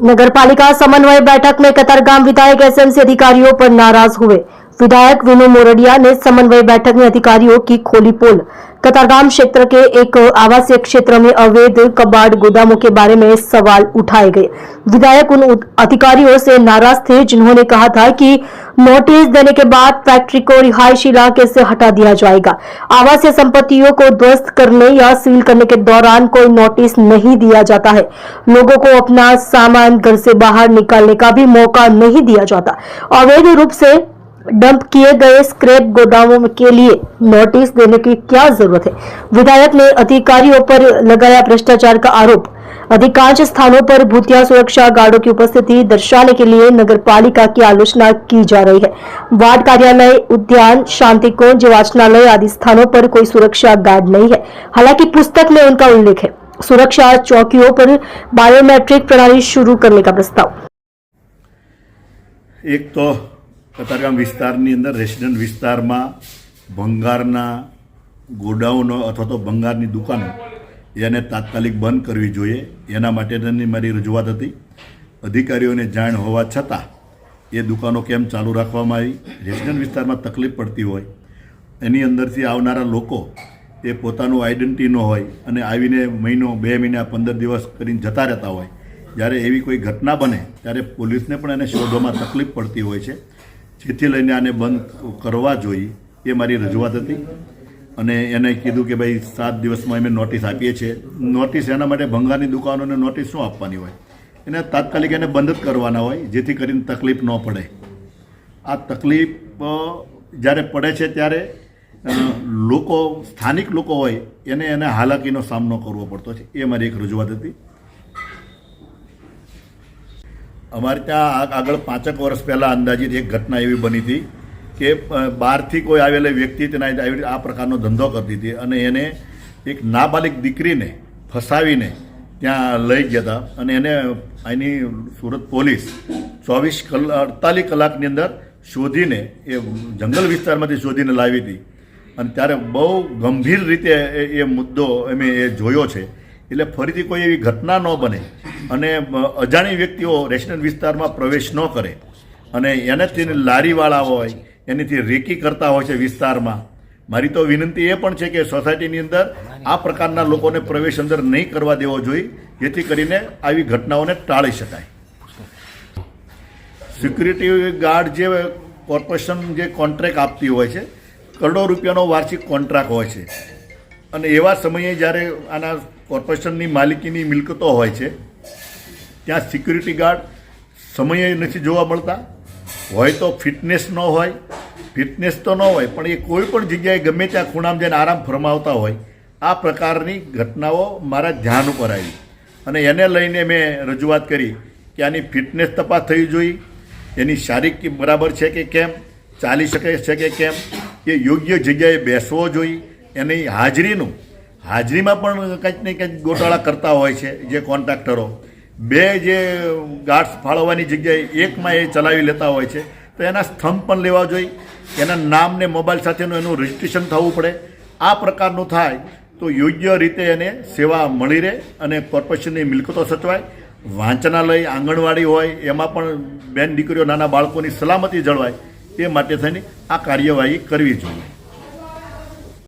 नगरपालिका समन्वय बैठक में कतारगाम विधायक एसएमसी अधिकारियों पर नाराज हुए। विधायक विनू मोरडिया ने समन्वय बैठक में अधिकारियों की खोली पोल। कतारगाम क्षेत्र के एक आवासीय क्षेत्र में अवैध कबाड़ गोदामों के बारे में सवाल उठाए गए। विधायक उन अधिकारियों से नाराज थे जिन्होंने कहा था कि नोटिस देने के बाद फैक्ट्री को रिहायशी इलाके से हटा दिया जाएगा। आवासीय संपत्तियों को ध्वस्त करने या सील करने के दौरान कोई नोटिस नहीं दिया जाता है। लोगों को अपना सामान घर से बाहर निकालने का भी मौका नहीं दिया जाता। अवैध रूप से डंप किए गए स्क्रैप गोदामों के लिए नोटिस देने की क्या जरूरत है। विधायक ने अधिकारियों पर लगाया भ्रष्टाचार का आरोप। अधिकांश स्थानों पर भूतिया सुरक्षा गार्डों की उपस्थिति दर्शाने के लिए नगरपालिका की आलोचना की जा रही है। वार्ड कार्यालय, उद्यान, शांति कुंज, वाचनालय आदि स्थानों पर कोई सुरक्षा गार्ड नहीं है। हालांकि पुस्तक में उनका उल्लेख है। सुरक्षा चौकियों पर बायोमेट्रिक प्रणाली शुरू करने का प्रस्ताव। एक तो कतारगाम विस्ताરની અંદર રેસિડન્ટ વિસ્તારમાં ભંગારના ગોડાઉનો અથવા તો ભંગારની દુકાનો એને તાત્કાલિક બંધ કરવી જોઈએ, એના માટેની મારી રજૂઆત હતી। અધિકારીઓને જાણ હોવા છતાં એ દુકાનો કેમ ચાલુ રાખવામાં આવી? રેસિડન્ટ વિસ્તારમાં તકલીફ પડતી હોય, એની અંદરથી આવનારા લોકો એ પોતાનું આઈડેન્ટિટી ન હોય અને આવીને મહિનો, 2 મહિના, 15 દિવસ કરીને જતા રહેતા હોય। જ્યારે એવી કોઈ ઘટના બને ત્યારે પોલીસને પણ એને શોધવામાં તકલીફ પડતી હોય છે, જેથી લઈને આને બંધ કરવા જોઈએ એ મારી રજૂઆત હતી। અને એને કીધું કે ભાઈ 7 દિવસમાં અમે નોટિસ આપીએ છીએ। નોટિસ એના માટે ભંગારની દુકાનોને નોટિસ શું આપવાની હોય? એને તાત્કાલિક એને બંધ જ કરવાના હોય, જેથી કરીને તકલીફ ન પડે। આ તકલીફ જ્યારે પડે છે ત્યારે લોકો, સ્થાનિક લોકો હોય એને એને હાલાકીનો સામનો કરવો પડતો છે। એ મારી એક રજૂઆત હતી। અમારે ત્યાં આગળ 5 વર્ષ પહેલાં અંદાજિત એક ઘટના એવી બની હતી કે બહારથી કોઈ આવેલા વ્યક્તિ તેના આ પ્રકારનો ધંધો કરતી હતી અને એને એક નાબાલિગ દીકરીને ફસાવીને ત્યાં લઈ ગયા હતા અને એને અહીંની સુરત પોલીસ 48 કલાકની અંદર શોધીને એ જંગલ વિસ્તારમાંથી શોધીને લાવી હતી અને ત્યારે બહુ ગંભીર રીતે એ મુદ્દો અમે એ જોયો છે। એટલે ફરીથી કોઈ એવી ઘટના ન બને અને અજાણી વ્યક્તિઓ રેસિડન્ટ વિસ્તારમાં પ્રવેશ ન કરે અને એનાથી લારીવાળા હોય એનીથી રેકી કરતા હોય છે વિસ્તારમાં। મારી તો વિનંતી એ પણ છે કે સોસાયટીની અંદર આ પ્રકારના લોકોને પ્રવેશ અંદર નહીં કરવા દેવો જોઈએ, જેથી કરીને આવી ઘટનાઓને ટાળી શકાય। સિક્યુરિટી ગાર્ડ જે કોર્પોરેશન જે કોન્ટ્રાક્ટ આપતી હોય છે, કરોડો રૂપિયાનો વાર્ષિક કોન્ટ્રાક્ટ હોય છે અને એવા સમયે જ્યારે આના કોર્પોરેશનની માલિકીની મિલકતો હોય છે ત્યાં સિક્યુરિટી ગાર્ડ સમયે નથી જોવા મળતા હોય, તો ફિટનેસ ન હોય, ફિટનેસ તો ન હોય પણ એ કોઈ પણ જગ્યાએ ગમે ત્યાં ખૂણામાં જઈને આરામ ફરમાવતા હોય। આ પ્રકારની ઘટનાઓ મારા ધ્યાન ઉપર આવી અને એને લઈને મેં રજૂઆત કરી કે આની ફિટનેસ તપાસ થવી જોઈએ, એની શારીરિક બરાબર છે કે કેમ, ચાલી શકે છે કે કેમ, એ યોગ્ય જગ્યાએ બેસવો જોઈએ। એની હાજરીમાં પણ કંઈક ને કંઈક ગોટાળા કરતા હોય છે જે કોન્ટ્રાક્ટરો। 2 જે ગાર્ડ્સ ફાળવવાની જગ્યાએ એકમાં એ ચલાવી લેતા હોય છે, તો એના સ્તંભ પણ લેવા જોઈએ, એના નામ ને મોબાઈલ સાથેનું એનું રજિસ્ટ્રેશન થવું પડે। આ પ્રકારનું થાય તો યોગ્ય રીતે એને સેવા મળી રહે અને કોર્પોરેશનની મિલકતો સચવાય। વાંચનાલય, આંગણવાડી હોય એમાં પણ બેન દીકરીઓ, નાના બાળકોની સલામતી જળવાય, એ માટે થઈને આ કાર્યવાહી કરવી જોઈએ।